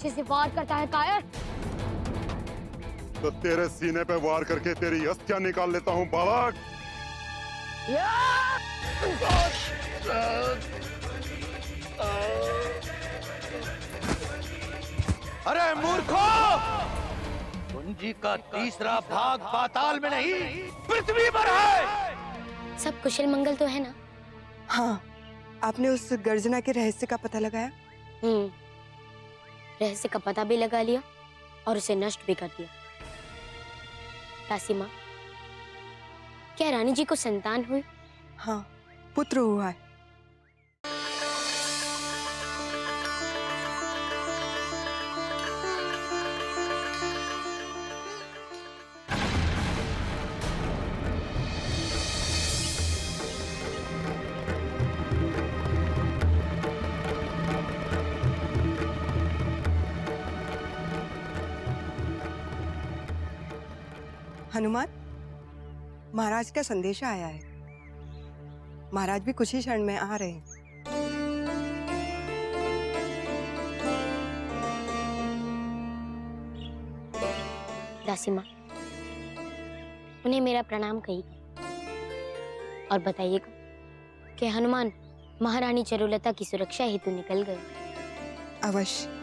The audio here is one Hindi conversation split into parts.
पीछे से वार करता है कायर। तो तेरे सीने पे वार करके तेरी अस्थियां निकाल लेता हूँ बालक। अरे मूर्खो, कुंजी का तीसरा भाग पाताल में नहीं पृथ्वी पर है। सब कुशल मंगल तो है ना? हाँ, आपने उस गर्जना के रहस्य का पता लगाया? रहस्य का पता भी लगा लिया और उसे नष्ट भी कर दिया। दासी माँ, क्या रानी जी को संतान हुई? हाँ, पुत्र हुआ है। हनुमान, महाराज का संदेशा आया है। महाराज भी कुछ ही क्षण में आ रहे हैं। दासी माँ, उन्हें मेरा प्रणाम कहिए और बताइएगा कि हनुमान महारानी चारुलता की सुरक्षा हेतु निकल गए। अवश्य।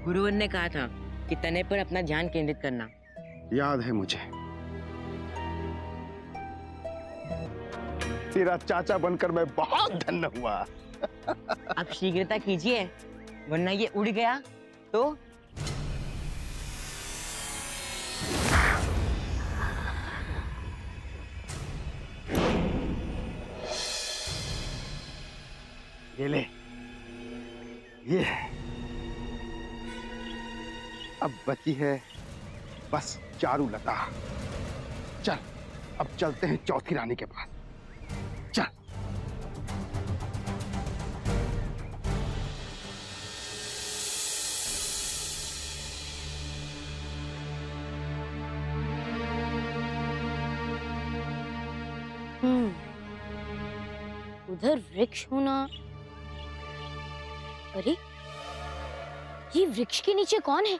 गुरुवर ने कहा था कि तने पर अपना ध्यान केंद्रित करना। याद है मुझे। तेरा चाचा बनकर मैं बहुत धन्य हुआ। अब शीघ्रता कीजिए, वरना ये उड़ गया तो। ये ले, ये अब बची है बस चारुलता। चल, अब चलते हैं चौथी रानी के पास। चल। उधर वृक्ष होना। अरे, ये वृक्ष के नीचे कौन है?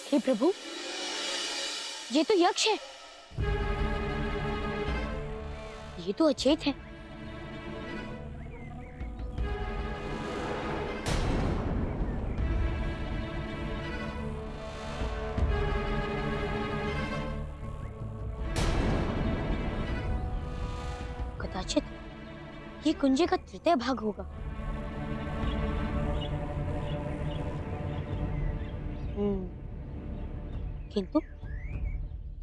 हे प्रभु, ये तो यक्ष है। ये तो अचेत है। कदाचित ये कुंजे का तृतीय भाग होगा। किंतु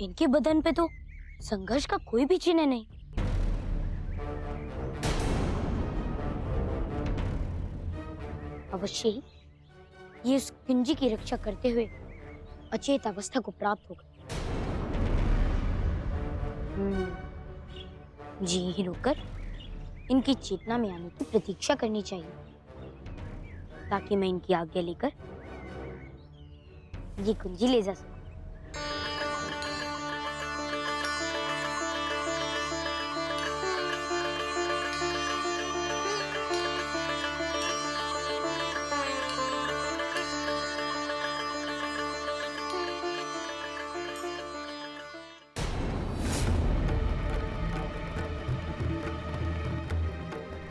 इनके बदन पे तो संघर्ष का कोई भी चिन्ह नहीं। अवश्य ही ये उस कुंजी की रक्षा करते हुए अचेत अवस्था को प्राप्त होगा। जी ही रुककर इनकी चेतना में आने की प्रतीक्षा करनी चाहिए, ताकि मैं इनकी आज्ञा लेकर ये कुंजी ले जा सकूं।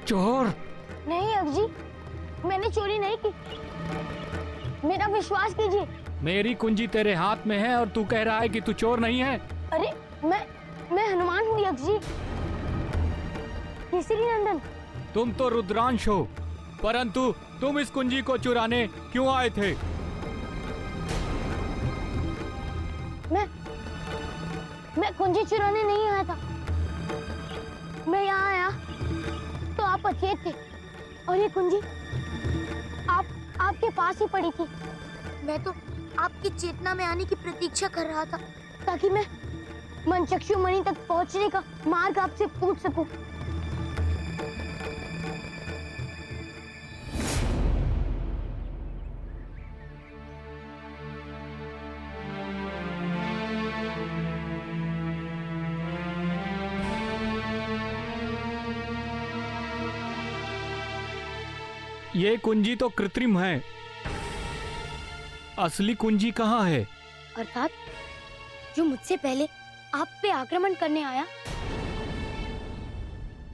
चोर? नहीं अक्ष जी, मैंने चोरी नहीं की। मेरा विश्वास कीजिए। मेरी कुंजी तेरे हाथ में है और तू कह रहा है कि तू चोर नहीं है? अरे मैं हनुमान हूँ अक्ष जी, केसरी नंदन। तुम तो रुद्रांश हो, परंतु तुम इस कुंजी को चुराने क्यों आए थे? मैं कुंजी चुराने नहीं आया था। मैं यहाँ आया तो आप अचेत थे और ये कुंजी आपके पास ही पड़ी थी। मैं तो आपकी चेतना में आने की प्रतीक्षा कर रहा था ताकि मैं मनचक्षु मणि तक पहुंचने का मार्ग आपसे पूछ सकूं। ये कुंजी तो कृत्रिम है, असली कुंजी कहाँ है? अर्थात जो मुझसे पहले आप पे आक्रमण करने आया,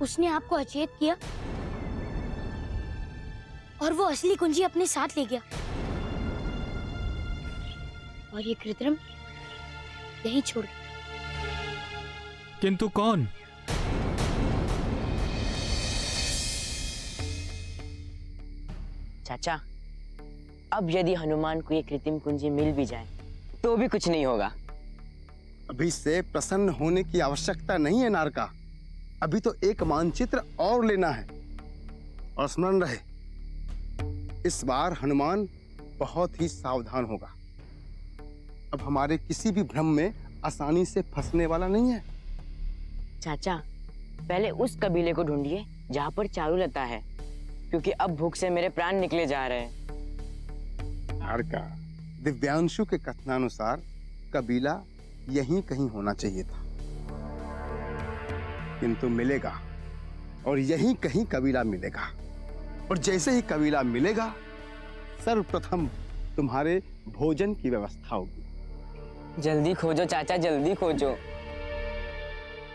उसने आपको अचेत किया और वो असली कुंजी अपने साथ ले गया। और ये कृत्रिम यहीं छोड़ गया। किंतु कौन? चाचा, अब यदि हनुमान को ये कृत्रिम कुंजी मिल भी जाए तो भी कुछ नहीं होगा। अभी से प्रसन्न होने की आवश्यकता नहीं है नारका। अभी तो एक मानचित्र और लेना है। और स्मरण रहे, इस बार हनुमान बहुत ही सावधान होगा। अब हमारे किसी भी भ्रम में आसानी से फंसने वाला नहीं है। चाचा, पहले उस कबीले को ढूंढिए जहाँ पर चारुलता है, क्योंकि अब भूख से मेरे प्राण निकले जा रहे हैं। नारका, दिव्यांशु के कथनानुसार कबीला यहीं कहीं होना चाहिए था, किंतु मिलेगा और यहीं कहीं कबीला मिलेगा। और जैसे ही कबीला मिलेगा, सर्वप्रथम तुम्हारे भोजन की व्यवस्था होगी। जल्दी खोजो चाचा, जल्दी खोजो।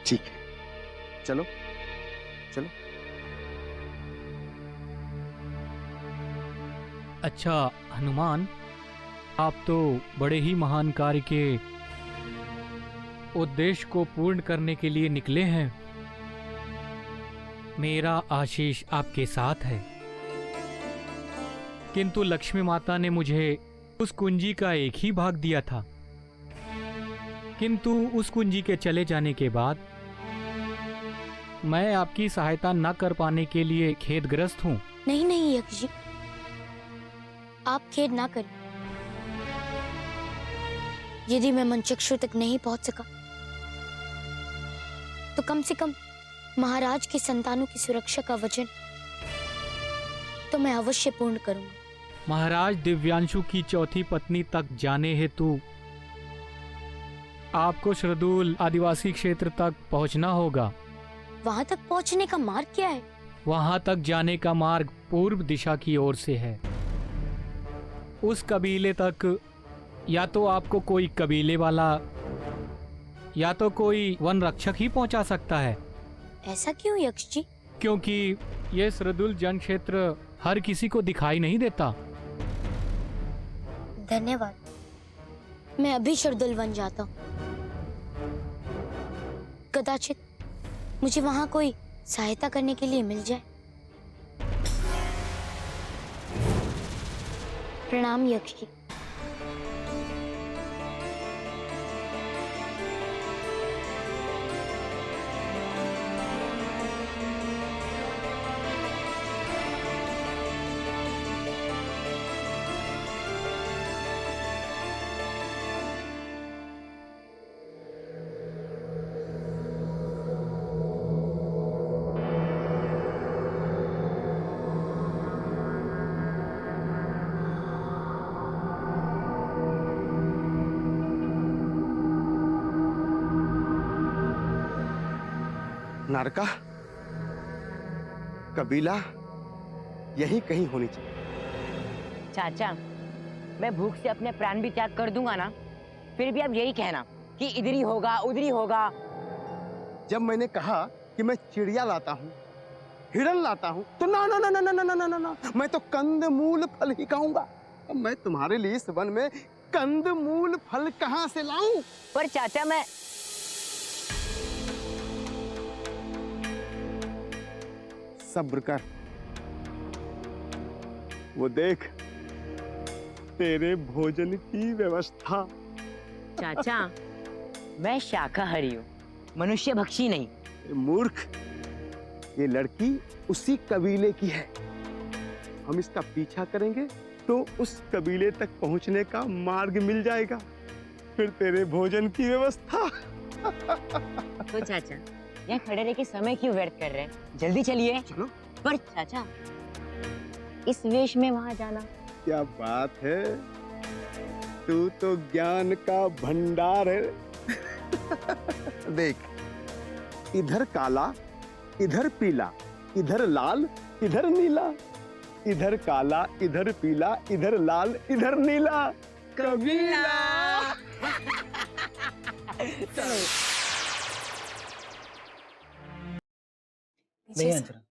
ठीक है, चलो चलो। अच्छा हनुमान, आप तो बड़े ही महान कार्य के उद्देश्य को पूर्ण करने के लिए निकले हैं। मेरा आशीष आपके साथ है। किंतु लक्ष्मी माता ने मुझे उस कुंजी का एक ही भाग दिया था, किंतु उस कुंजी के चले जाने के बाद मैं आपकी सहायता न कर पाने के लिए खेदग्रस्त हूँ। नहीं नहीं यक्ष जी, आप खेद ना करें। यदि मैं मनचक्षु तक नहीं पहुंच सका तो कम से कम महाराज के संतानों की सुरक्षा का वचन तो मैं अवश्य पूर्ण करूंगा। महाराज दिव्यांशु की चौथी पत्नी तक जाने हेतु आपको श्रदूल आदिवासी क्षेत्र तक पहुंचना होगा। वहां तक पहुंचने का मार्ग क्या है? वहां तक जाने का मार्ग पूर्व दिशा की ओर से है। उस कबीले तक या तो आपको कोई कबीले वाला या तो कोई वन रक्षक ही पहुंचा सकता है। ऐसा क्यों यक्ष जी? क्योंकि यह श्रदुल जन क्षेत्र हर किसी को दिखाई नहीं देता। धन्यवाद, मैं अभी शरदुल वन जाता हूँ। कदाचित मुझे वहां कोई सहायता करने के लिए मिल जाए। प्रणाम यक्ष जी। नारका, कबीला यहीं कहीं होनी चाहिए। चाचा, मैं भूख से अपने प्राण भी त्याग कर दूंगा ना, फिर भी आप यही कहना कि इधर ही होगा उधर ही होगा। जब मैंने कहा कि मैं चिड़िया लाता हूँ, हिरन लाता हूँ, तो ना ना ना ना ना ना ना ना ना, मैं तो कंद मूल फल ही खाऊंगा। अब मैं तुम्हारे लिए इस वन में कंद मूल फल कहाँ से लाऊं? पर चाचा, मैं सब्र कर, वो देख तेरे भोजन की व्यवस्था। चाचा, मैं शाकाहारी हूँ, मनुष्य भक्षी नहीं। मूर्ख, ये लड़की उसी कबीले की है। हम इसका पीछा करेंगे तो उस कबीले तक पहुंचने का मार्ग मिल जाएगा, फिर तेरे भोजन की व्यवस्था। तो चाचा, यहाँ खड़े रह के समय क्यों व्यर्थ कर रहे हैं? जल्दी चलिए। चलो। पर चाचा, इस वेश में वहां जाना। क्या बात है, तू तो ज्ञान का भंडार है। देख, इधर काला, इधर पीला, इधर लाल, इधर नीला, इधर काला, इधर पीला, इधर लाल, इधर नीला, कबीला। नहीं अंजना,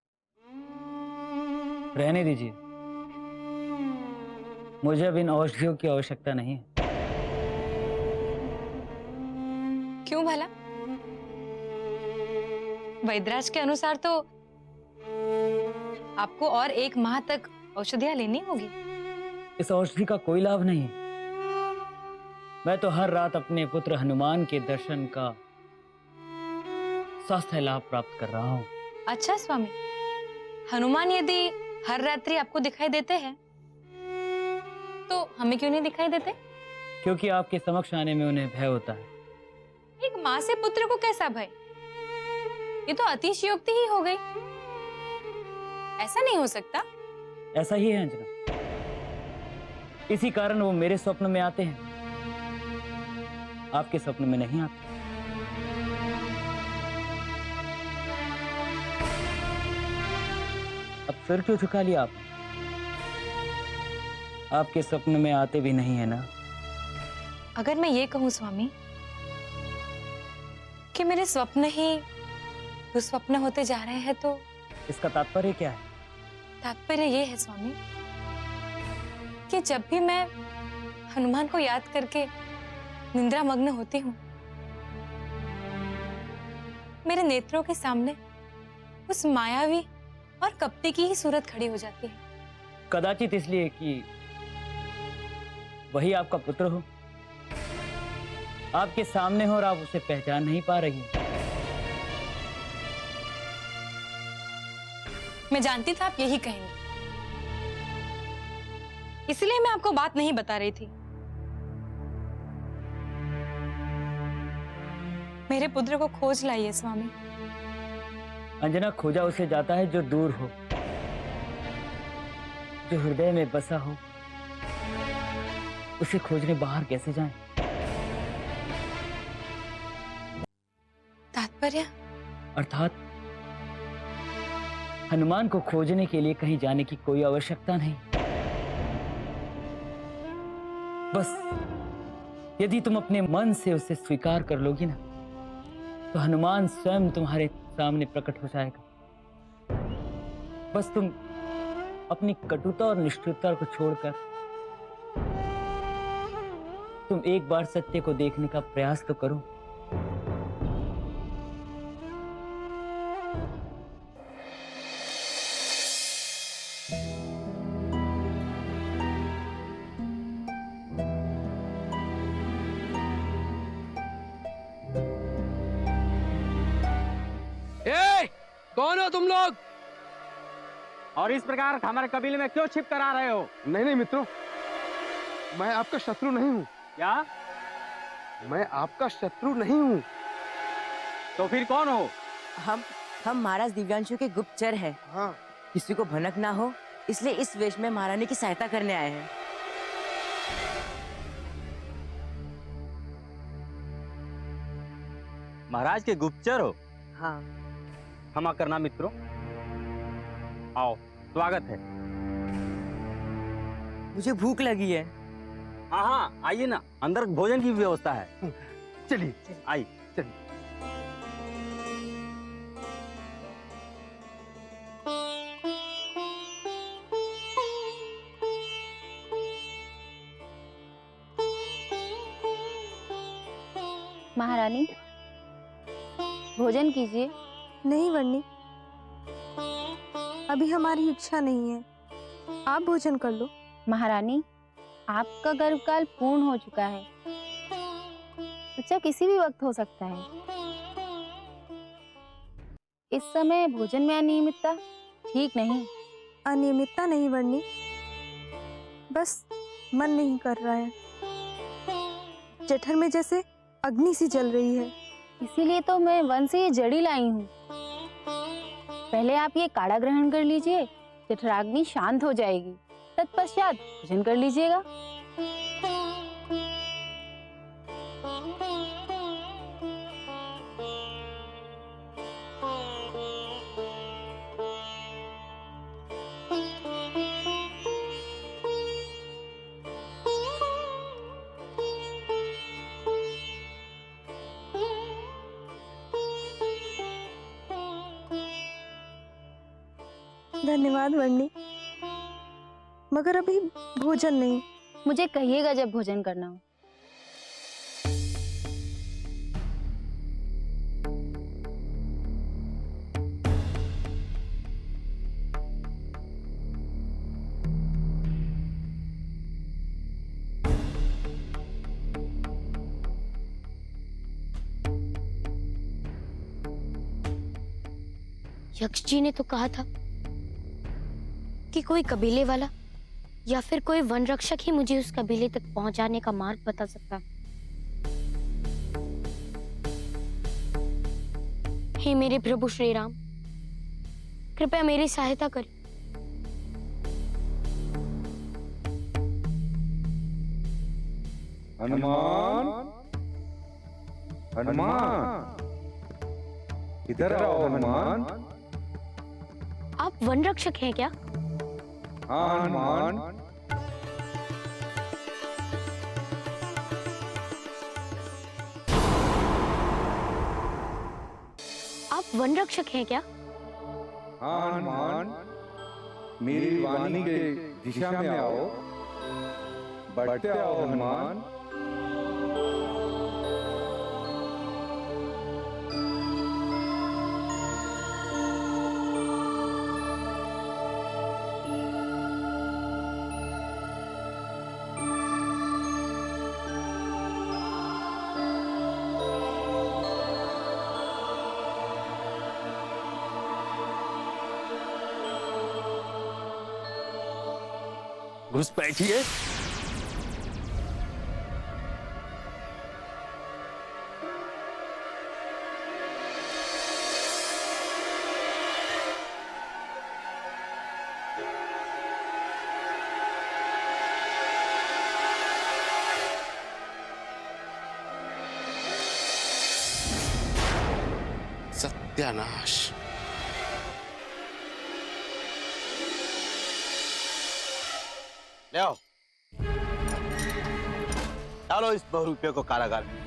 रहने दीजिए। मुझे अब इन औषधियों की आवश्यकता नहीं है। क्यों भला? वैद्यराज के अनुसार तो आपको और 1 माह तक औषधियां लेनी होगी। इस औषधि का कोई लाभ नहीं। मैं तो हर रात अपने पुत्र हनुमान के दर्शन का स्वास्थ्य लाभ प्राप्त कर रहा हूँ। अच्छा स्वामी, हनुमान यदि हर रात्रि आपको दिखाई देते हैं तो हमें क्यों नहीं दिखाई देते? क्योंकि आपके समक्ष आने में उन्हें भय होता है। एक माँ से पुत्र को कैसा भय? ये तो अतिशयोक्ति ही हो गई। ऐसा नहीं हो सकता। ऐसा ही है अंजना, इसी कारण वो मेरे स्वप्न में आते हैं, आपके स्वप्न में नहीं आते। अब सिर क्यों झुका लिया आप? आपके स्वप्न में आते भी नहीं है ना? अगर मैं ये कहूँ स्वामी कि मेरे स्वप्न ही दुस्वप्न होते जा रहे हैं तो इसका तात्पर्य क्या है? तात्पर्य ये है स्वामी कि जब भी मैं हनुमान को याद करके निंद्रा मग्न होती हूँ, मेरे नेत्रों के सामने उस मायावी और कपटी की ही सूरत खड़ी हो जाती है। कदाचित इसलिए कि वही आपका पुत्र हो, आपके सामने हो और आप उसे पहचान नहीं पा रही हैं। मैं जानती था आप यही कहेंगे, इसलिए मैं आपको बात नहीं बता रही थी। मेरे पुत्र को खोज लाइए स्वामी। अंजना, खोजा उसे जाता है जो दूर हो, जो हृदय में बसा हो। उसे खोजने बाहर कैसे जाएं? तात्पर्य? अर्थात हनुमान को खोजने के लिए कहीं जाने की कोई आवश्यकता नहीं। बस यदि तुम अपने मन से उसे स्वीकार कर लोगी ना, तो हनुमान स्वयं तुम्हारे सामने प्रकट हो जाएगा। बस तुम अपनी कटुता और निष्ठुरता को छोड़कर तुम एक बार सत्य को देखने का प्रयास तो करो। कौन हो तुम लोग? और इस प्रकार हमारे कबीले में क्यों छिप कर आ रहे हो? नहीं नहीं मित्रों, मैं आपका शत्रु नहीं हूँ। क्या? मैं आपका शत्रु नहीं हूँ। तो फिर कौन हो? हम महाराज दिव्यांशु के गुप्तचर हैं। हाँ, किसी को भनक ना हो इसलिए इस वेश में महारानी की सहायता करने आए हैं। महाराज के गुप्तचर हो? हाँ। क्षमा करना मित्रों, आओ, स्वागत है। मुझे भूख लगी है। हाँ हाँ, आइए ना, अंदर भोजन की व्यवस्था है। चलिए आइए। चलिए। महारानी, भोजन कीजिए। नहीं वर्णी, अभी हमारी इच्छा नहीं है। आप भोजन कर लो। महारानी, आपका गर्भकाल पूर्ण हो चुका है। बच्चा किसी भी वक्त हो सकता है। इस समय भोजन में अनियमितता ठीक नहीं। अनियमितता नहीं वर्णी, बस मन नहीं कर रहा है। जठर में जैसे अग्नि सी जल रही है। इसीलिए तो मैं वन से ये जड़ी लाई हूँ। पहले आप ये काढ़ा ग्रहण कर लीजिए, जठराग्नि शांत हो जाएगी। तत्पश्चात भोजन कर लीजिएगा। धन्यवाद वर्णी, मगर अभी भोजन नहीं। मुझे कहिएगा जब भोजन करना हो। यक्ष जी ने तो कहा था कि कोई कबीले वाला या फिर कोई वन रक्षक ही मुझे उस कबीले तक पहुंचाने का मार्ग बता सकता। हे मेरे प्रभु श्री राम, कृपया मेरी सहायता करें। हनुमान, हनुमान, इधर आओ हनुमान। आप वन रक्षक हैं क्या? हाँ हनुमान। आप वन रक्षक हैं क्या? हाँ हनुमान, मेरी वाणी के दिशा में आओ, बढ़ते आओ हनुमान। घुस बैठिए। सत्यानाश। ले आओ, डालो इस बहुरूपिये को कारागार में।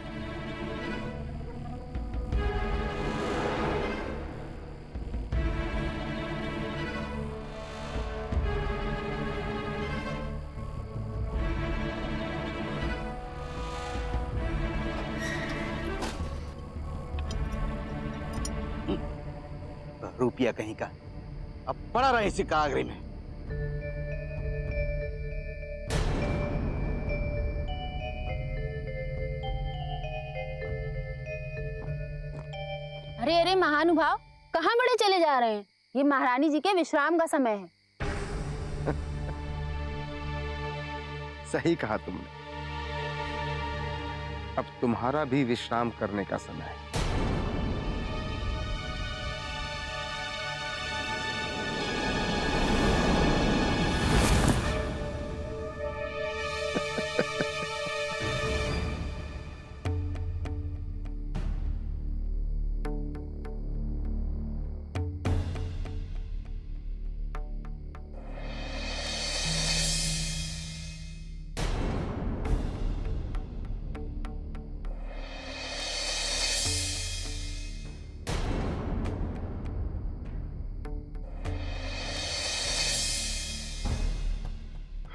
बहुरूपिया कहीं का अब पड़ा रहा इसी कारागृह में। अरे अरे महानुभाव, कहाँ बड़े चले जा रहे हैं? ये महारानी जी के विश्राम का समय है। सही कहा तुमने, अब तुम्हारा भी विश्राम करने का समय है।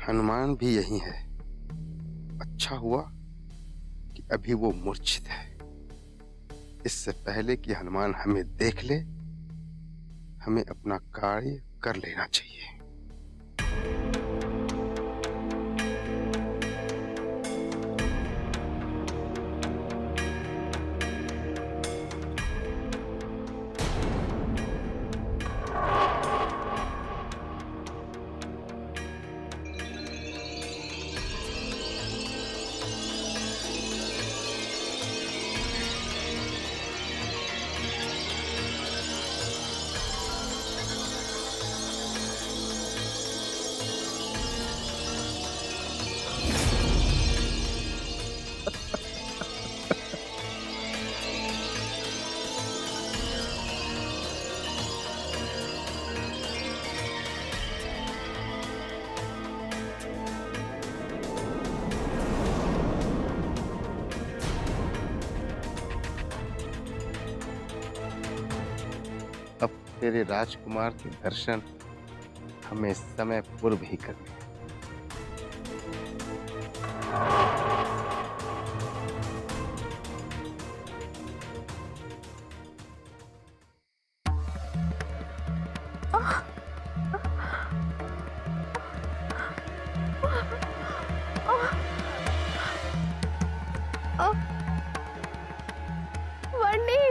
हनुमान भी यही है। अच्छा हुआ कि अभी वो मूर्छित है। इससे पहले कि हनुमान हमें देख ले, हमें अपना कार्य कर लेना चाहिए। अब तेरे राजकुमार के दर्शन हमें समय पूर्व ही करने। वर्णी,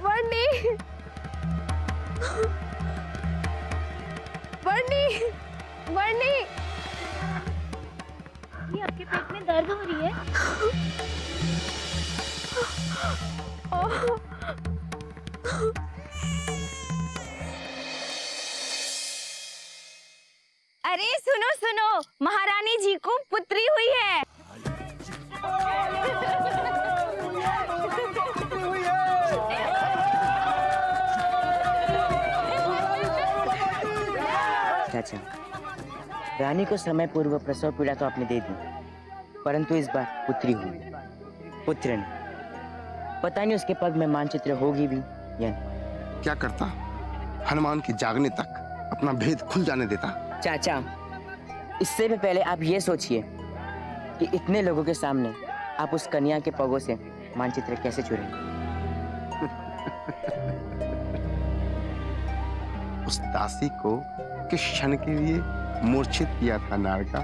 वर्णी, वर्णी, वर्णी, ये आपके पेट में दर्द हो रही है? अरे सुनो सुनो, महारानी जी को पुत्री हुई है। चाचा, रानी को समय पूर्व प्रसव पीड़ा तो आपने दे दी, परंतु इस बार पुत्री हुई, पुत्र नहीं। पता नहीं उसके पग में मानचित्र होगी भी या नहीं। क्या करता, हनुमान के जागने तक अपना भेद खुल जाने देता। चाचा, इससे भी पहले आप ये सोचिए कि इतने लोगों के सामने आप उस कन्या के पगों से मानचित्र कैसे चुरेंगे। उस दासी को किस क्षण के लिए मूर्छित किया था नारका।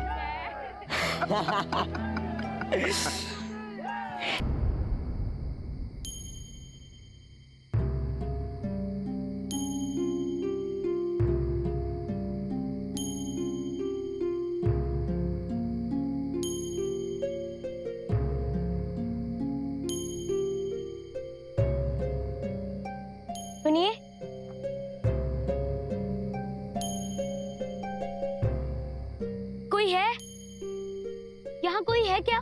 सुनिए, कोई है? यहाँ कोई है क्या?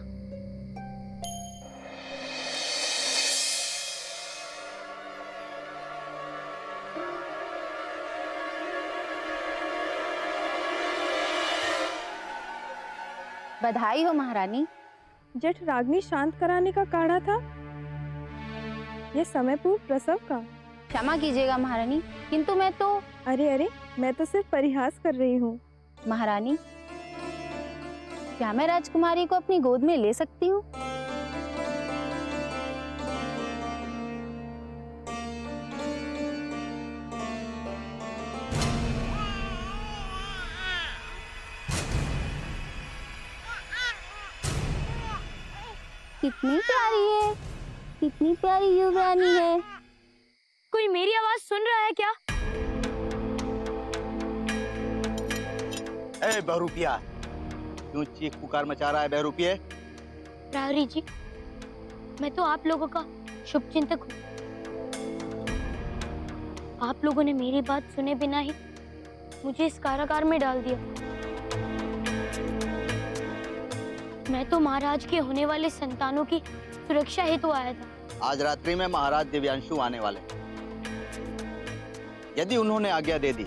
बधाई हो महारानी। जेठ रागनी शांत कराने का काढ़ा था, ये समय पूर्व प्रसव का। क्षमा कीजिएगा महारानी, किंतु मैं तो। अरे अरे, मैं तो सिर्फ परिहास कर रही हूँ। महारानी, क्या मैं राजकुमारी को अपनी गोद में ले सकती हूँ? कितनी प्यारी है, कितनी प्यारी युवरानी है। कोई मेरी आवाज सुन रहा है क्या? ए बहरूपिया, क्यों चीख पुकार मचा रहा है बहरूपिये? प्रहरी जी, मैं तो आप लोगों का शुभ चिंतक हूँ। आप लोगों ने मेरी बात सुने बिना ही मुझे इस कारागार में डाल दिया। मैं तो महाराज के होने वाले संतानों की सुरक्षा हेतु आया था। आज रात्रि में महाराज दिव्यांशु आने वाले, यदि उन्होंने आज्ञा दे दी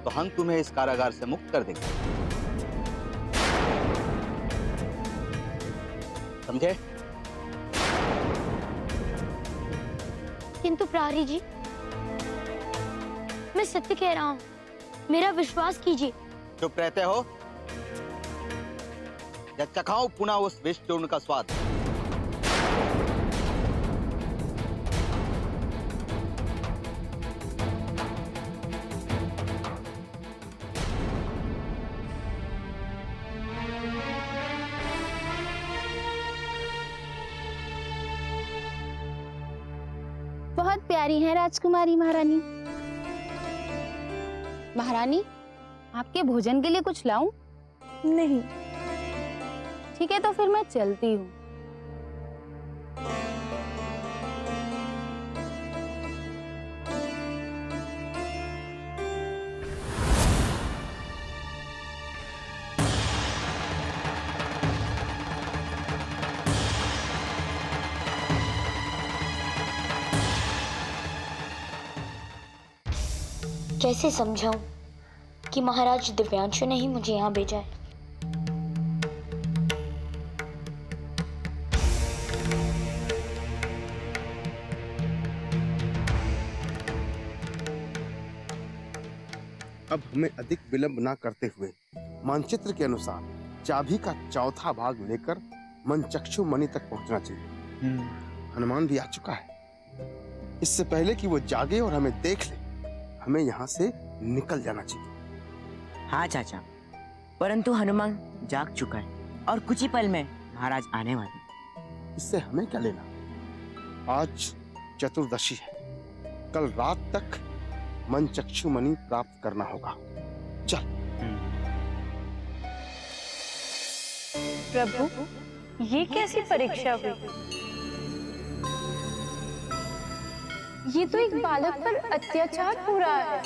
तो हम तुम्हें इस कारागार से मुक्त कर देंगे, समझे? किंतु प्रहरी जी, मैं सत्य कह रहा हूँ, मेरा विश्वास कीजिए। चुप रहते हो या चखाओ पुनः उस विष चूर्ण का स्वाद? बहुत प्यारी है राजकुमारी महारानी। महारानी, आपके भोजन के लिए कुछ लाऊं? नहीं। ठीक है, तो फिर मैं चलती हूँ। कैसे समझाऊं कि महाराज दिव्यांशु ने ही मुझे यहाँ भेजा है? अब हमें अधिक विलंब ना करते हुए मानचित्र के अनुसार चाबी का चौथा भाग लेकर मनचक्षु मणि तक पहुंचना चाहिए। हनुमान भी आ चुका है। इससे पहले कि वो जागे और हमें देख ले, हमें यहाँ से निकल जाना चाहिए। हाँ चाचा, परंतु हनुमान जाग चुका है और कुछ ही पल में महाराज आने वाले हैं। इससे हमें क्या लेना? आज चतुर्दशी है, कल रात तक मनचक्षु मणि प्राप्त करना होगा। चल। प्रभु, ये कैसी परीक्षा हुई? ये तो एक बालक पर अत्याचार हो रहा है।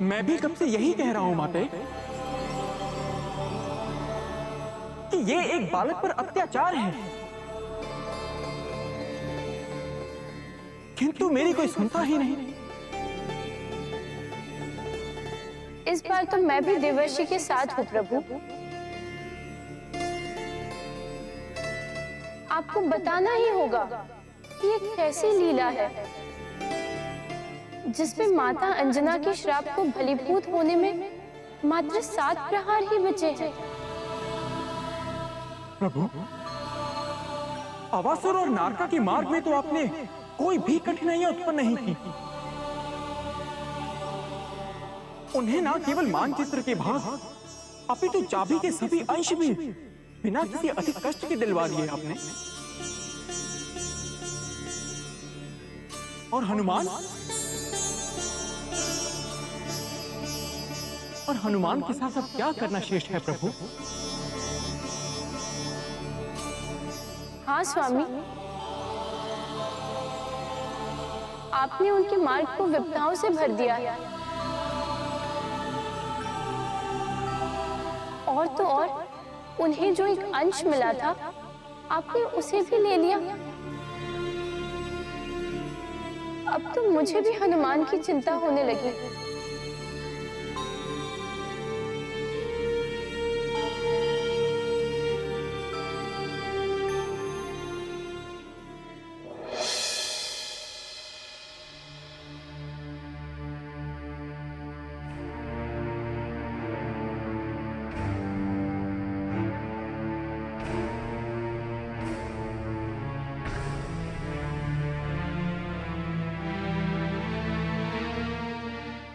मैं भी कब से यही कह रहा हूं माते कि ये एक बालक पर अत्याचार है, किंतु मेरी कोई सुनता ही नहीं। इस बार तो मैं भी देवर्षि के साथ हूँ प्रभु। आपको बताना ही होगा कि ये कैसी लीला है जिसमें माता अंजना के श्राप को भलीभूत होने में मात्र 7 प्रहार ही बचे हैं। प्रभु, अवासुर और नारका के मार्ग में तो आपने कोई भी कठिनाइयां उत्पन्न नहीं की। उन्हें ना केवल मानचित्र के भाग, अपितु चाबी के सभी अंश भी बिना किसी अधिक कष्ट के दिलवा दिए आपने। और हनुमान के साथ अब क्या करना श्रेष्ठ है प्रभु? हाँ स्वामी, आपने उनके मार्ग को विपदाओं से भर दिया है। और तो और उन्हें जो एक अंश मिला था, आपने उसे भी ले लिया। अब तो मुझे भी हनुमान की चिंता होने लगी।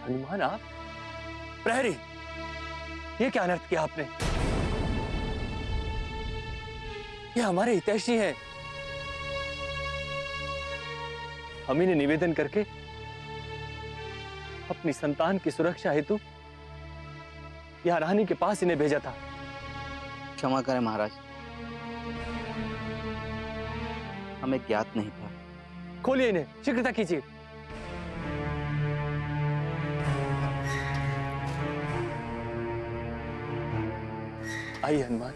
हनुमान, आप प्रहरी, ये क्या अनर्थ किया आपने? ये हमारे हितैषी हैं। हम इन्हें निवेदन करके अपनी संतान की सुरक्षा हेतु यहाँ रानी के पास इन्हें भेजा था। क्षमा करें महाराज, हमें ज्ञात नहीं था। खोलिए इन्हें, शीघ्रता कीजिए। आइए हनुमान।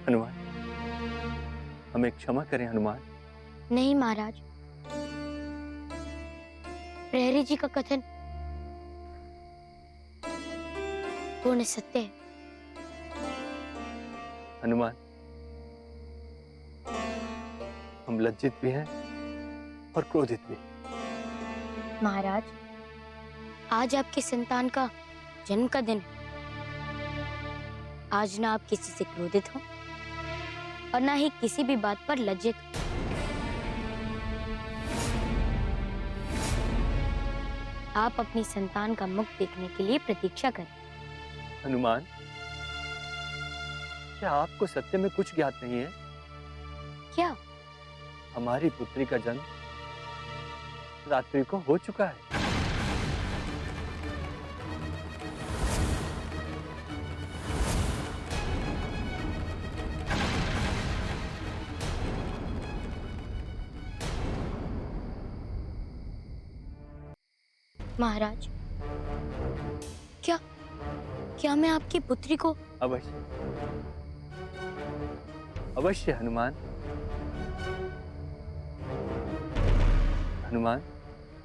हनुमान, हमें क्षमा करें हनुमान। नहीं महाराज, प्रहरी जी का कथन पूर्ण सत्य है। हनुमान, हम लज्जित भी हैं और क्रोधित भी। महाराज, आज आपके संतान का जन्म का दिन है। आज ना आप किसी से क्रोधित हो और ना ही किसी भी बात पर लज्जित हो। आप अपनी संतान का मुख देखने के लिए प्रतीक्षा करें। हनुमान, क्या आपको सत्य में कुछ ज्ञात नहीं है? क्या? हमारी पुत्री का जन्म रात्रि को हो चुका है। महाराज, क्या मैं आपकी पुत्री को? अवश्य अवश्य हनुमान। हनुमान,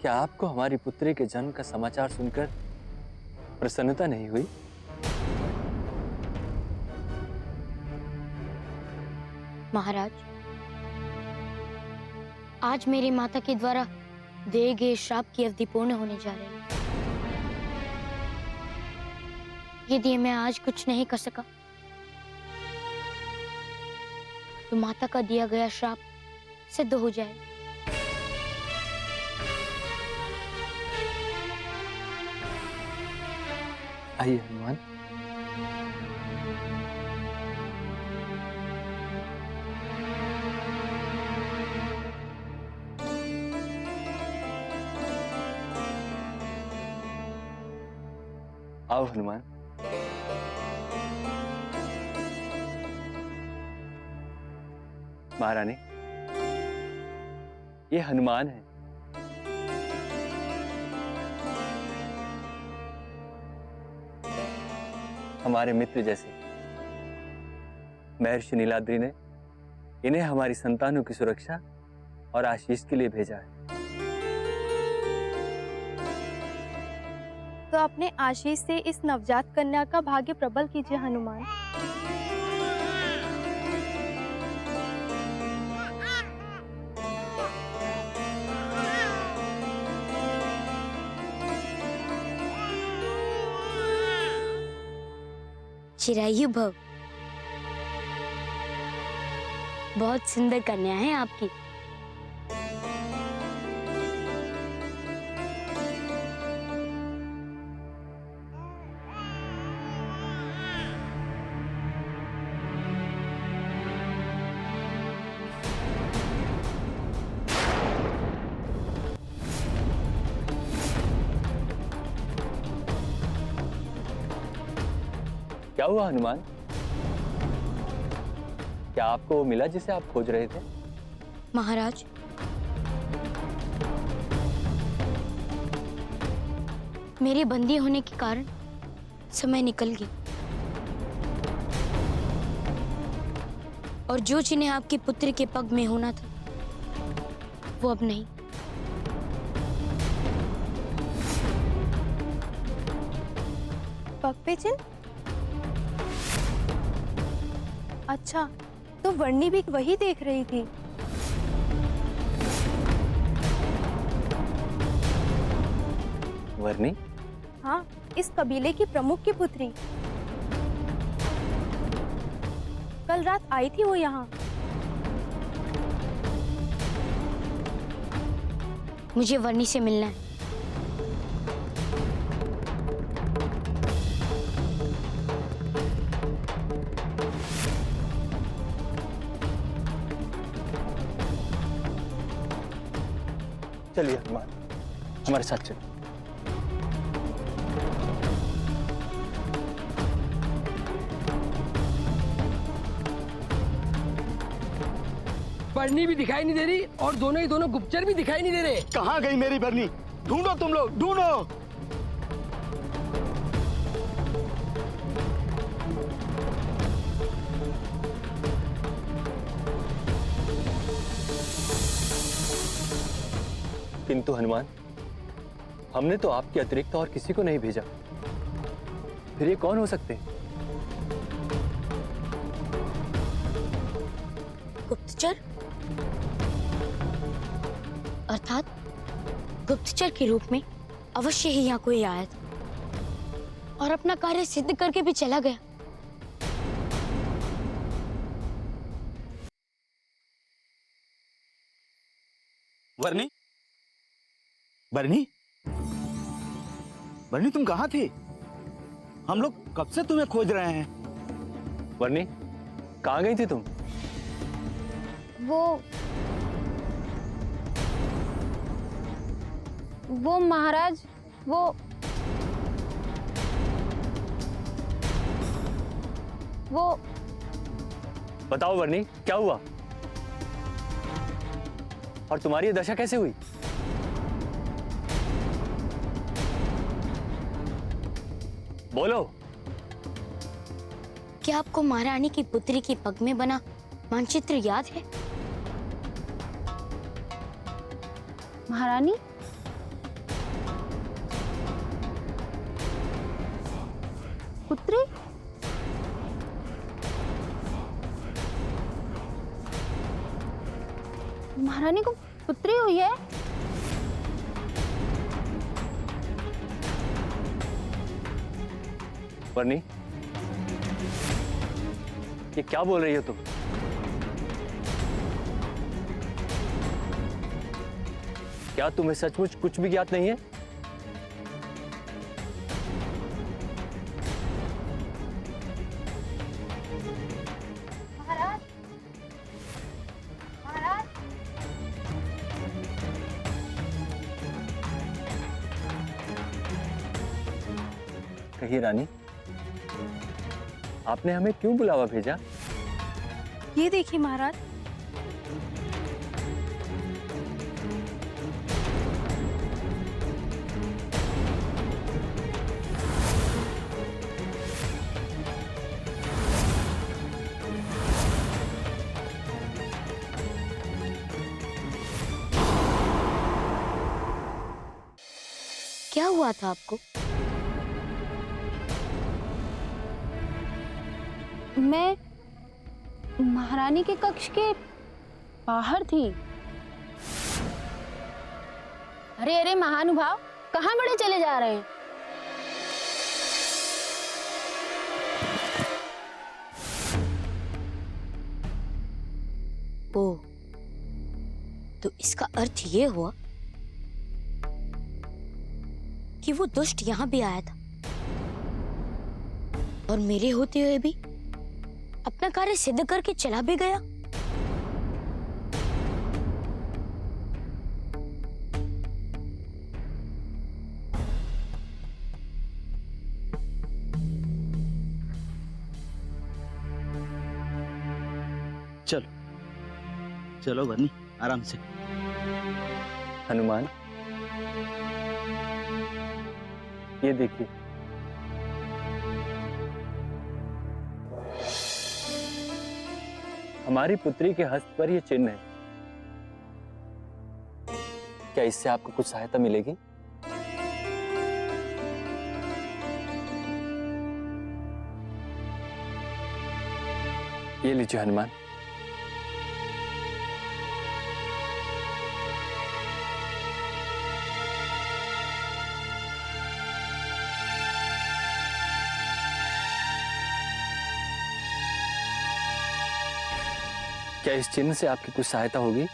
क्या आपको हमारी पुत्री के जन्म का समाचार सुनकर प्रसन्नता नहीं हुई? महाराज, आज मेरी माता के द्वारा दिए गए श्राप की अवधि पूर्ण होने जा रही है। यदि मैं आज कुछ नहीं कर सका तो माता का दिया गया श्राप सिद्ध हो जाए। आइए हनुमान। आओ हनुमान। महारानी, ये हनुमान है। हमारे मित्र जैसे। महर्षि नीलाद्रि ने इन्हें हमारी संतानों की सुरक्षा और आशीष के लिए भेजा है। तो अपने आशीष से इस नवजात कन्या का भाग्य प्रबल कीजिए हनुमान। चिरायु भव। बहुत सुंदर कन्या है आपकी। क्या हुआ हनुमान? क्या आपको वो मिला जिसे आप खोज रहे थे? महाराज, मेरे बंदी होने के कारण समय निकल गई और जो जिन्हें आपके पुत्र के पग में होना था वो अब नहीं। पग पे चिन्ह? अच्छा, तो वर्णी भी वही देख रही थी। वर्णी? हाँ, इस कबीले की प्रमुख की पुत्री। कल रात आई थी वो यहाँ। मुझे वर्णी से मिलना है। चलिए हनुमान, हमारे साथ चलिए। बरनी भी दिखाई नहीं दे रही और दोनों ही दोनों गुप्तचर भी दिखाई नहीं दे रहे। कहाँ गई मेरी बरनी? ढूंढो तुम लोग, ढूंढो। किंतु हनुमान, हमने तो आपके अतिरिक्त और किसी को नहीं भेजा। फिर ये कौन हो सकते हैं? गुप्तचर? अर्थात गुप्तचर के रूप में अवश्य ही यहाँ कोई आया था और अपना कार्य सिद्ध करके भी चला गया। वर्णी, बरनी, बरनी तुम कहाँ थे? हम लोग कब से तुम्हें खोज रहे हैं। वर्णी, कहाँ गई थी तुम? वो महाराज, वो बताओ वर्णी, क्या हुआ और तुम्हारी ये दशा कैसे हुई? बोलो। क्या आपको महारानी की पुत्री की पग में बना मानचित्र याद है? महारानी? पुत्री? महारानी को पुत्री हुई है? वर्णी, ये क्या बोल रही हो तुम? क्या तुम्हें सचमुच कुछ भी ज्ञात नहीं है? कहिए रानी, आपने हमें क्यों बुलावा भेजा? ये देखिए महाराज। क्या हुआ था आपको? मैं महारानी के कक्ष के बाहर थी। अरे अरे महानुभाव, कहाँ बड़े चले जा रहे हैं? ओ, तो इसका अर्थ ये हुआ कि वो दुष्ट यहां भी आया था और मेरे होते हुए भी अपना कार्य सिद्ध करके चला भी गया। चलो चलो वर्णी, आराम से। हनुमान, ये देखिए, हमारी पुत्री के हस्त पर यह चिन्ह है। क्या इससे आपको कुछ सहायता मिलेगी? ये लीजिए हनुमान। क्या इस चिन्ह से आपकी कुछ सहायता होगी?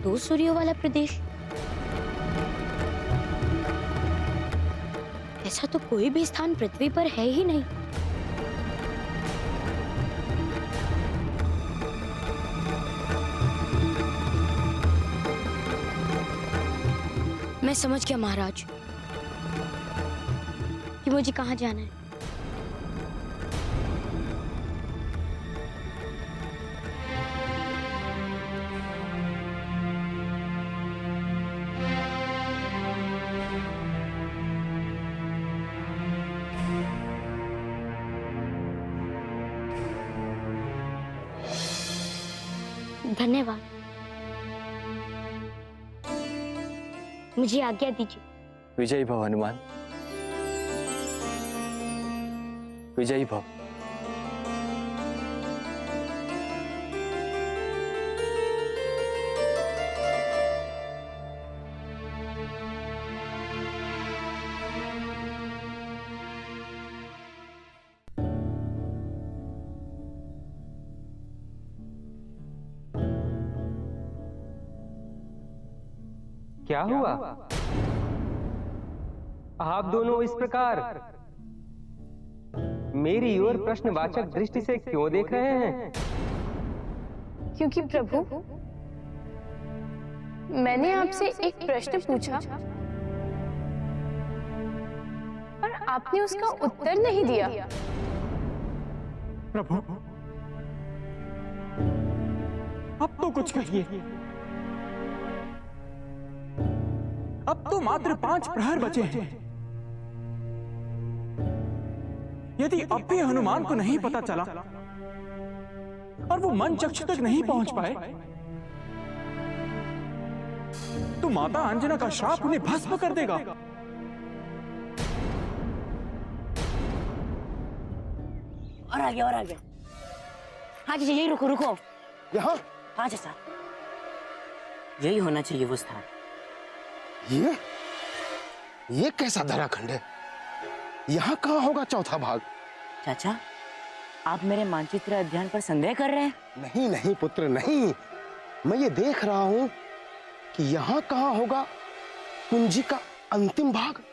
दो सूर्यों वाला प्रदेश, ऐसा तो कोई भी स्थान पृथ्वी पर है ही नहीं। मैं समझ गया महाराज कि मुझे कहाँ जाना है। धन्यवाद, मुझे आज्ञा दीजिए। विजयी भव हनुमान, विजयी भव। क्या हुआ? आप दोनों इस प्रकार मेरी ओर प्रश्नवाचक दृष्टि से क्यों देख रहे हैं? क्योंकि प्रभु, मैंने आपसे एक प्रश्न पूछा और आपने उसका उत्तर नहीं दिया। प्रभु, अब तो कुछ कहिए। अब तो मात्र 5 प्रहर बचे हैं। यदि अब भी हनुमान को नहीं पता चला और वो मन चक्षु तक नहीं पहुंच पाए, तो माता अंजना का श्राप उन्हें भस्म कर देगा। और आगे और आगे। हाँ चाचा यही रुको रुको। यहाँ? हाँ चाचा यही होना चाहिए वो स्थान। ये कैसा धराखंड है? यहाँ कहाँ होगा चौथा भाग? चाचा आप मेरे मानचित्र अध्ययन पर संदेह कर रहे हैं? नहीं नहीं पुत्र नहीं, मैं ये देख रहा हूँ कि यहाँ कहाँ होगा कुंजी का अंतिम भाग।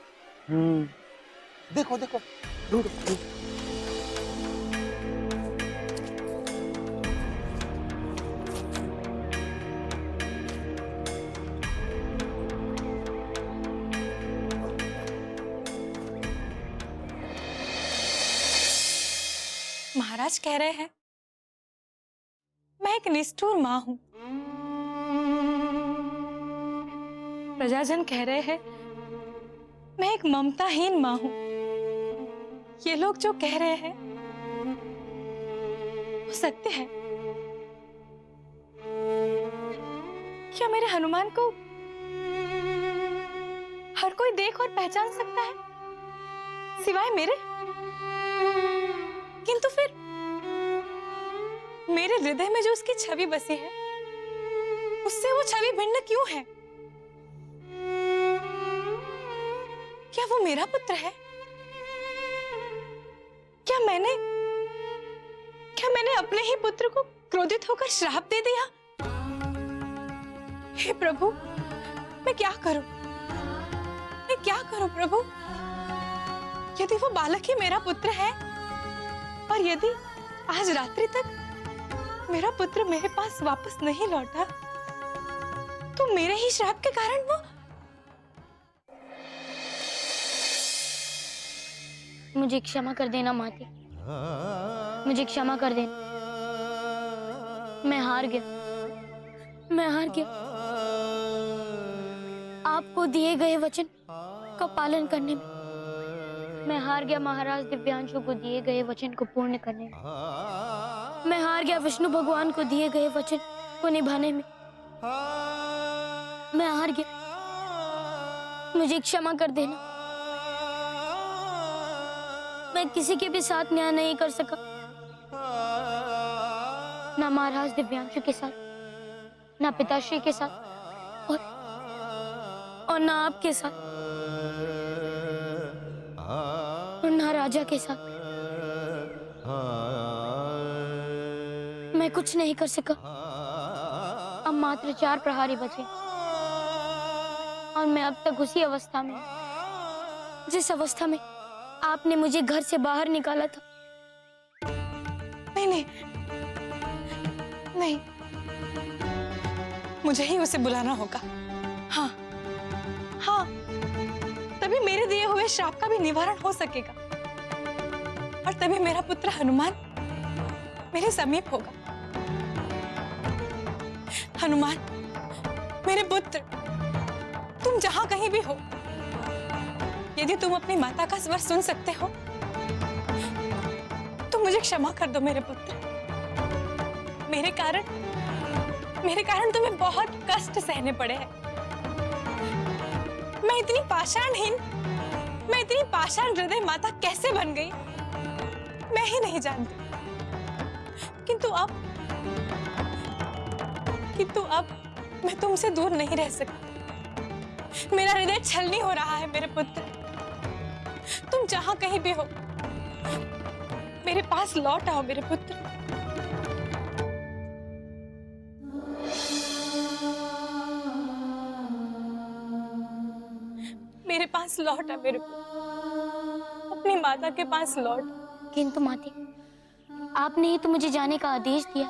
देखो देखो ढूंढो। महाराज कह रहे हैं मैं एक निष्ठुर मां हूं। प्रजाजन कह रहे हैं मैं एक ममताहीन मां हूं। ये लोग जो कह रहे हैं वो सत्य है। क्या मेरे हनुमान को हर कोई देख और पहचान सकता है सिवाय मेरे? किंतु फिर मेरे हृदय में जो उसकी छवि बसी है उससे वो छवि भिन्न क्यों है? क्या वो मेरा पुत्र है? क्या मैंने अपने ही पुत्र को क्रोधित होकर श्राप दे दिया? हे प्रभु मैं क्या करूं? मैं क्या करूं प्रभु? यदि वो बालक ही मेरा पुत्र है और यदि आज रात्रि तक मेरा पुत्र मेरे पास वापस नहीं लौटा तो मेरे ही श्राप के कारण वो। मुझे क्षमा कर देना माते, मुझे क्षमा कर देना। मैं हार गया। आपको दिए गए वचन का पालन करने में मैं हार गया। महाराज दिव्यांशु को दिए गए वचन को पूर्ण करने में मैं हार गया। विष्णु भगवान को दिए गए वचन को निभाने में मैं हार गया। मुझे क्षमा कर देना। मैं किसी के भी साथ न्याय नहीं कर सका, ना महाराज दिव्यांशु के साथ, ना पिताश्री के साथ और ना आपके साथ और ना राजा के साथ। मैं कुछ नहीं कर सका। अब मात्र 4 प्रहारी बचे और मैं अब तक उसी अवस्था में हूं जिस अवस्था में आपने मुझे घर से बाहर निकाला था। नहीं, मुझे ही उसे बुलाना होगा। हाँ, तभी मेरे दिए हुए श्राप का भी निवारण हो सकेगा और तभी मेरा पुत्र हनुमान मेरे समीप होगा। हनुमान, मेरे पुत्र, तुम जहां कहीं भी हो, यदि तुम अपनी माता का स्वर सुन सकते हो तो मुझे क्षमा कर दो मेरे पुत्र। मेरे कारण तुम्हें बहुत कष्ट सहने पड़े हैं। मैं इतनी पाषाण हृदय माता कैसे बन गई मैं ही नहीं जानती। किंतु अब मैं तुमसे दूर नहीं रह सकती। मेरा हृदय छलनी हो रहा है मेरे पुत्र। तुम जहां कहीं भी हो मेरे पास लौट आओ मेरे पुत्र। मेरे पास लौट आ मेरे पुत्र, अपनी माता के पास लौट। किंतु माते, आपने ही तो मुझे जाने का आदेश दिया।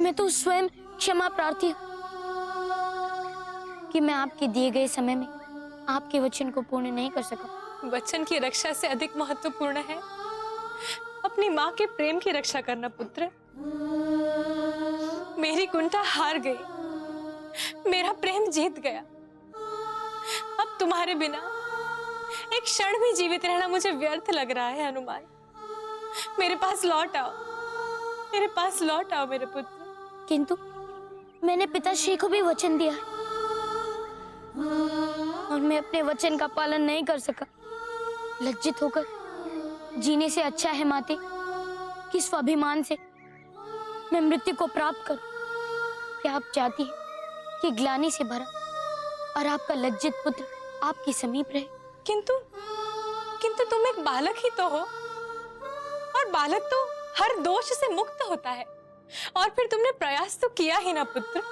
मैं तो स्वयं क्षमा प्रार्थी हूँ कि मैं आपके दिए गए समय में आपके वचन को पूर्ण नहीं कर सका। वचन की रक्षा से अधिक महत्वपूर्ण है अपनी माँ के प्रेम की रक्षा करना पुत्र। मेरी कुंठा हार गई, मेरा प्रेम जीत गया। अब तुम्हारे बिना एक क्षण भी जीवित रहना मुझे व्यर्थ लग रहा है। हनुमान, मेरे पास लौट आओ, मेरे पास लौट आओ मेरे पुत्र। किंतु मैंने पिताश्री को भी वचन दिया है और मैं अपने वचन का पालन नहीं कर सका। लज्जित होकर जीने से अच्छा है माते कि स्वाभिमान से मैं मृत्यु को प्राप्त करूं। क्या आप चाहती हैं कि ग्लानि से भरा और आपका लज्जित पुत्र आपके समीप रहे? किंतु किंतु तुम एक बालक ही तो हो, और बालक तो हर दोष से मुक्त होता है। और फिर तुमने प्रयास तो किया ही ना पुत्र।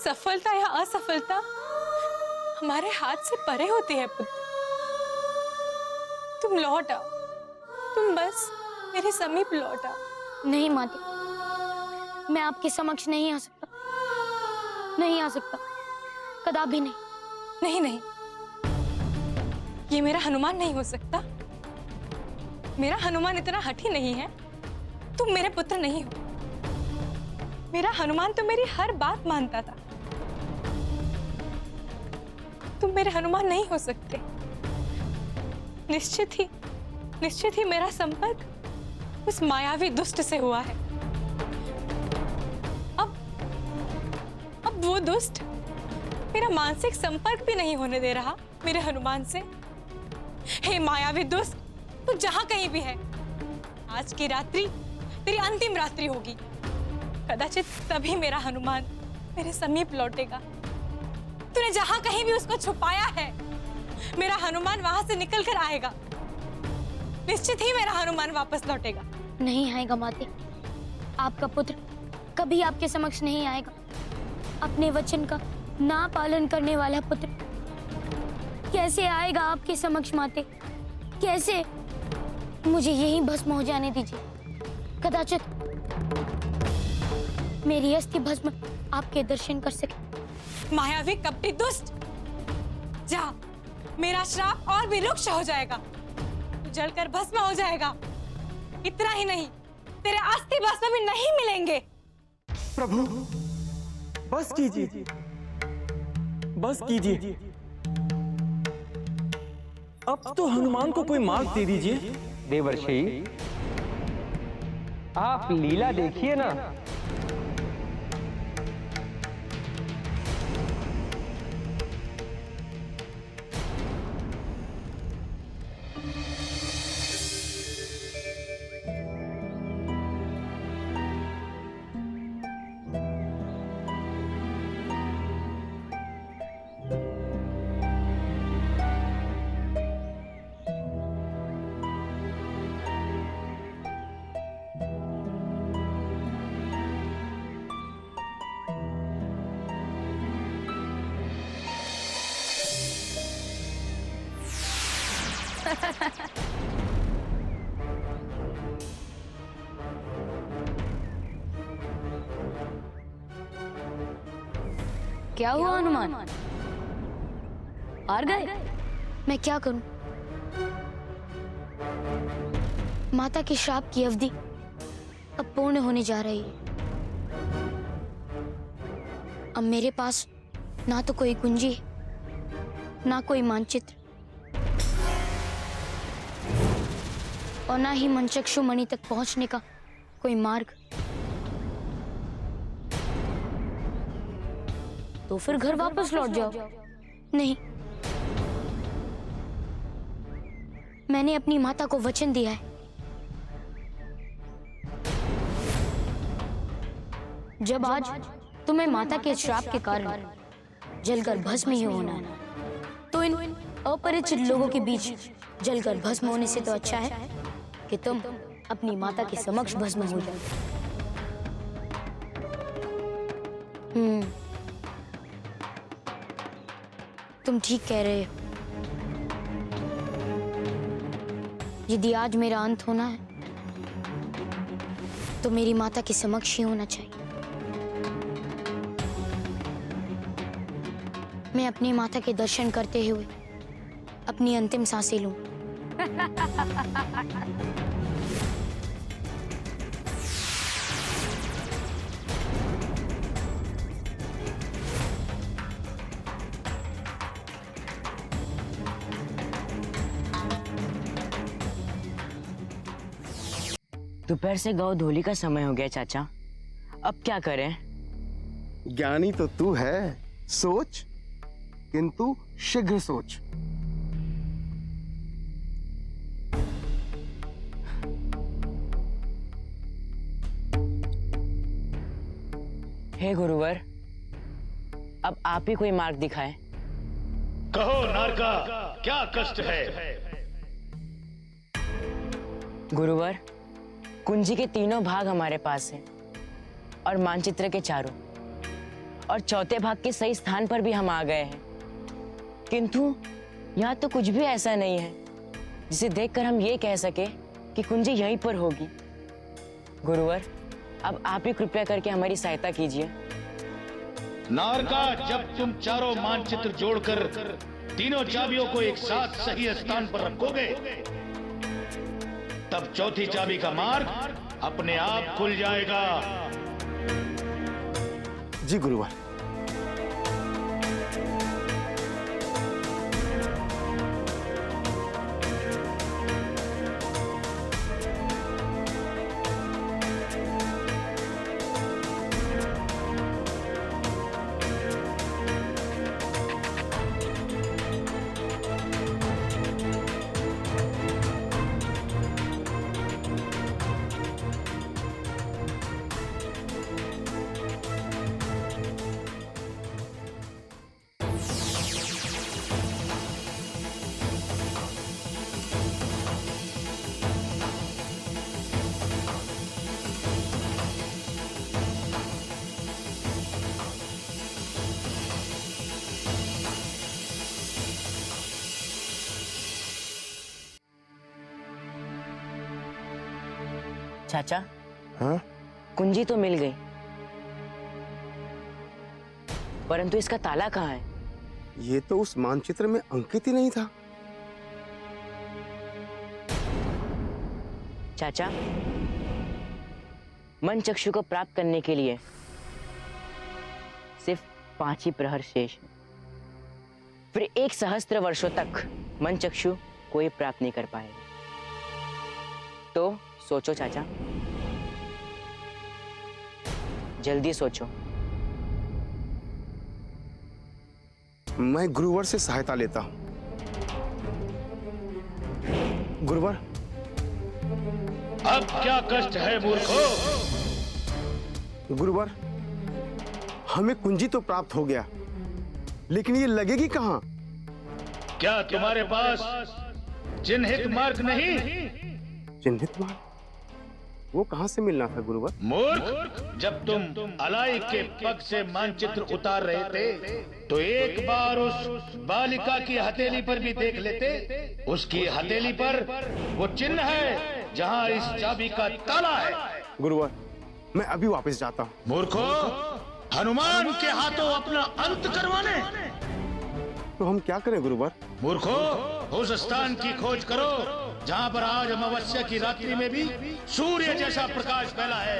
सफलता या असफलता हमारे हाथ से परे होती है पुत्र। तुम लौट आओ, तुम बस मेरे समीप लौट आओ। नहीं माते, मैं आपके समक्ष नहीं आ सकता, नहीं आ सकता, कदापि नहीं। नहीं नहीं, ये मेरा हनुमान नहीं हो सकता। मेरा हनुमान इतना हठी नहीं है। तुम मेरे पुत्र नहीं हो। मेरा हनुमान तो मेरी हर बात मानता था। तुम मेरे हनुमान नहीं हो सकते। निश्चित ही मेरा संपर्क उस मायावी दुष्ट से हुआ है। अब वो दुष्ट मेरा मानसिक संपर्क भी नहीं होने दे रहा मेरे हनुमान से। हे मायावी दुष्ट, तू जहां कहीं भी है, आज की रात्रि तेरी अंतिम रात्रि होगी। कदाचित तभी मेरा हनुमान मेरे समीप लौटेगा। तूने जहां कहीं भी उसको छुपाया है, मेरा हनुमान वहां से निकल कर आएगा। निश्चित ही मेरा हनुमान वापस लौटेगा। नहीं आएगा माते, आपका पुत्र कभी आपके समक्ष नहीं आएगा। अपने वचन का ना पालन करने वाला पुत्र कैसे आएगा आपके समक्ष माते? कैसे? मुझे यही भस्म हो जाने दीजिए। कदाचित मेरी अस्थि भस्म आपके दर्शन कर सके। मायावी कपटी दुष्ट, जा, मेरा श्राप और भी रुक्ष हो जाएगा। तू जलकर भस्म हो जाएगा। इतना ही नहीं, तेरे अस्थि भस्म भी नहीं मिलेंगे। प्रभु, बस कीजिए, बस कीजिए। अब तो हनुमान को कोई मार्ग दे दीजिए। देवर्षि, आप लीला देखिए ना। क्या हुआ हनुमान? हार गए? मैं क्या करूं? माता के श्राप की अवधि अब पूर्ण होने जा रही है। अब मेरे पास ना तो कोई कुंजी है, ना कोई मानचित्र, और ना ही मनचक्षु मणि तक पहुंचने का कोई मार्ग। तो फिर घर वापस लौट जाओ। नहीं, मैंने अपनी माता को वचन दिया है, जब आज तुम्हें माता के श्राप के कारण जलकर भस्म ही होना है, तो इन अपरिचित लोगों के बीच जलकर भस्म होने से तो अच्छा है कि तुम अपनी माता के समक्ष भस्म हो जाओ। तुम ठीक कह रहे हो। यदि आज मेरा अंत होना है तो मेरी माता के समक्ष ही होना चाहिए। मैं अपनी माता के दर्शन करते हुए अपनी अंतिम सांसें लूं। दोपहर से गौ धोली का समय हो गया चाचा, अब क्या करें? ज्ञानी तो तू है, सोच, किंतु शीघ्र सोच। हे गुरुवर, अब आप ही कोई मार्ग दिखाएं। कहो नारका, क्या कष्ट है? गुरुवर, कुंजी के तीनों भाग हमारे पास हैं और मानचित्र के चारों, और चौथे भाग के सही स्थान पर भी हम आ गए हैं, किंतु यहाँ तो कुछ भी ऐसा नहीं है जिसे देखकर हम ये कह सके कि कुंजी यहीं पर होगी। गुरुवर, अब आप ही कृपया करके हमारी सहायता कीजिए। नारका, जब तुम चारों मानचित्र जोड़कर तीनों चाबियों को एक साथ सही स्थान पर रखोगे, तब चौथी चाबी का मार्ग अपने आप खुल जाएगा। जी गुरुवर। चाचा, हाँ? कुंजी तो मिल गई, परंतु इसका ताला कहाँ है? ये तो उस मानचित्र में अंकित ही नहीं था। चाचा, मन चक्षु को प्राप्त करने के लिए सिर्फ 5 ही प्रहर शेष हैं। फिर 1 सहस्त्र वर्षों तक मन चक्षु कोई प्राप्त नहीं कर पाएगा। तो सोचो चाचा, जल्दी सोचो। मैं गुरुवर से सहायता लेता हूं। गुरुवर, अब क्या कष्ट है मूर्खो? गुरुवर, हमें कुंजी तो प्राप्त हो गया, लेकिन ये लगेगी कहां? क्या तुम्हारे पास चिन्हित मार्ग नहीं? चिन्हित मार्ग? वो कहां से मिलना था गुरुवर? मूर्ख, जब तुम अलाई के पग से मानचित्र उतार रहे थे, तो एक बार उस बालिका की हथेली पर भी देख लेते। उसकी हथेली पर वो चिन्ह है जहां इस चाबी का ताला है। गुरुवर, मैं अभी वापस जाता हूँ। मूर्खो, हनुमान के हाथों अपना अंत करवाने? तो हम क्या करें गुरुवर? मूर्खो, उस स्थान की खोज करो जहां पर आज अमावस्या की रात्रि में भी सूर्य जैसा प्रकाश फैला है।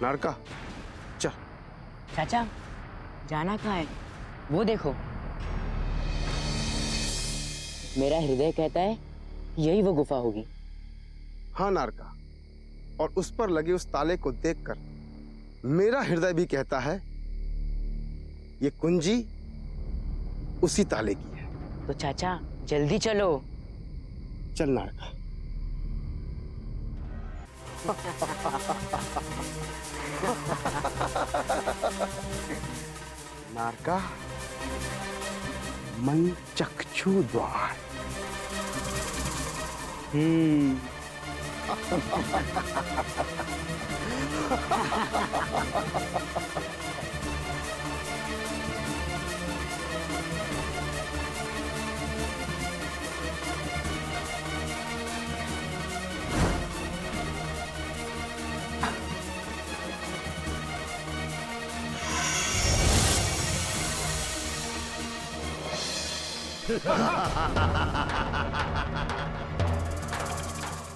नारका, चल। चाचा, जाना कहाँ है? वो देखो, मेरा हृदय कहता है यही वो गुफा होगी। हाँ नारका, और उस पर लगे उस ताले को देखकर मेरा हृदय भी कहता है ये कुंजी उसी ताले की है। तो चाचा, जल्दी चलो। चल नारका। नारका, मन चक्षु द्वार।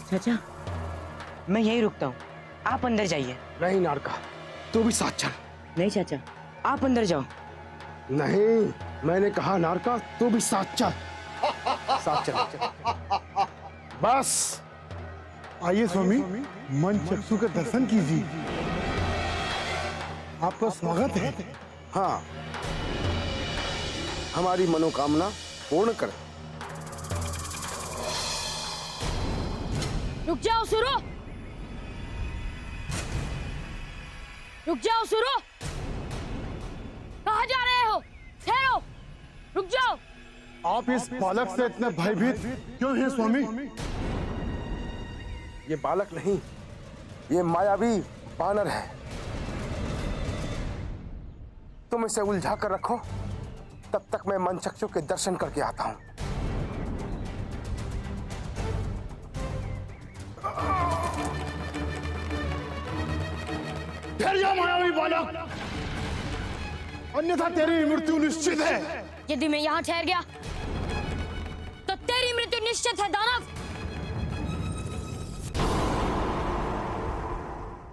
चाचा, मैं यही रुकता हूँ, आप अंदर जाइए। नहीं नारका, तू भी साथ चल। नहीं चाचा, आप अंदर जाओ। नहीं, मैंने कहा नारका, तू भी साथ चल। साथ चल। बस आइए स्वामी, मन चक्षु के दर्शन कीजिए। आपका स्वागत है। हाँ, हमारी मनोकामना पूर्ण कर। रुक जाओ सुरो। रुक जाओ सुरो, कहाँ जा रहे हो? ठहरो, रुक जाओ। आप इस बालक से इतने भयभीत क्यों हैं स्वामी? ये बालक नहीं, ये मायावी बानर है। तुम इसे उलझा कर रखो, तब तक मैं मनचक्षु के दर्शन करके आता हूं। ठहर जा मायावी बालक, अन्यथा तेरी मृत्यु निश्चित है। यदि मैं यहाँ ठहर गया तो तेरी मृत्यु निश्चित है दानव।